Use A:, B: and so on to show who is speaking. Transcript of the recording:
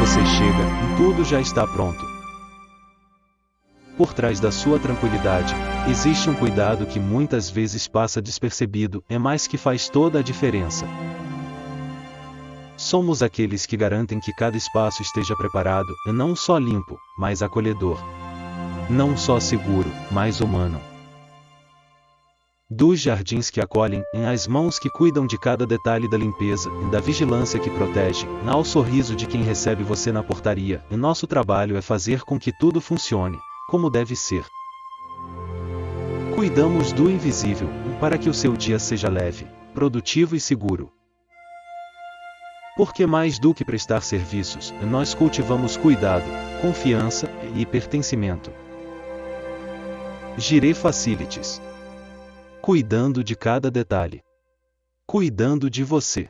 A: você chega, tudo já está pronto. Por trás da sua tranquilidade, existe um cuidado que muitas vezes passa despercebido, mas que faz toda a diferença. Somos aqueles que garantem que cada espaço esteja preparado, não só limpo, mas acolhedor. Não só seguro, mas humano. Dos jardins que acolhem, às mãos que cuidam de cada detalhe da limpeza, da vigilância que protege, ao sorriso de quem recebe você na portaria, nosso trabalho é fazer com que tudo funcione como deve ser. Cuidamos do invisível, para que o seu dia seja leve, produtivo e seguro. Porque mais do que prestar serviços, nós cultivamos cuidado, confiança e pertencimento. Girê Facilities. Cuidando de cada detalhe. Cuidando de você.